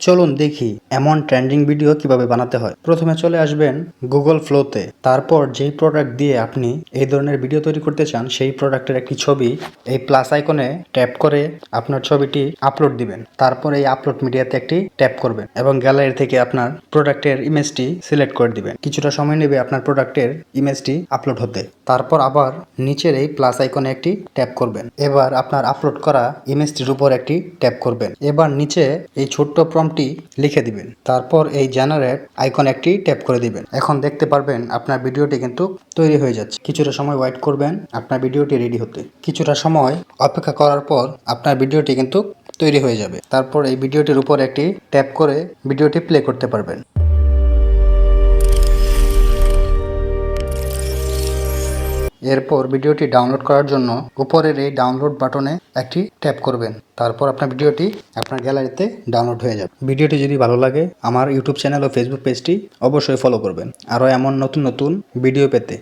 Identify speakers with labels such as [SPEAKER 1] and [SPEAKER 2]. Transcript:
[SPEAKER 1] চলুন দেখি এমন ট্রেন্ডিং ভিডিও কিভাবে বানাতে হয়। প্রথমে চলে আসবেন গুগল ফ্লোতে, তারপর যেই প্রোডাক্ট দিয়ে আপনি এই ধরনের ভিডিও তৈরি করতে চান সেই প্রোডাক্টের একটি ছবি এই প্লাস আইকনে ট্যাপ করে আপনার ছবিটি আপলোড দিবেন। তারপর এই আপলোড মিডিয়াতে একটি ট্যাপ করবেন এবং গ্যালারি থেকে আপনার প্রোডাক্টের ইমেজটি সিলেক্ট করে দিবেন। কিছুটা সময় নেবে আপনার প্রোডাক্টের ইমেজটি আপলোড হতে। তারপর আবার নিচের এই প্লাস আইকনে একটি ট্যাপ করবেন। এবার আপনার আপলোড করা ইমেজটির উপর একটি ট্যাপ করবেন। এবার নিচে এই ছোট্ট প্রম্পটটি লিখে দিবেন। তারপর এই জেনারেট আইকন একটি ট্যাপ করে দিবেন। এখন দেখতে পারবেন আপনার ভিডিওটি কিন্তু তৈরি হয়ে যাচ্ছে। কিছুটা সময় ওয়েট করবেন আপনার ভিডিওটি রেডি হতে। কিছুটা সময় অপেক্ষা করার পর আপনার ভিডিওটি কিন্তু তৈরি হয়ে যাবে। তারপর এই ভিডিওটির উপর একটি ট্যাপ করে ভিডিওটি প্লে করতে পারবেন। এরপর ভিডিওটি ডাউনলোড করার জন্য উপরের এই ডাউনলোড বাটনে একটি ট্যাপ করবেন। তারপর আপনার ভিডিওটি আপনার গ্যালারিতে ডাউনলোড হয়ে যাবে। ভিডিওটি যদি ভালো লাগে আমার ইউটিউব চ্যানেল ও ফেসবুক পেজটি অবশ্যই ফলো করবেন আরও এমন নতুন নতুন ভিডিও পেতে।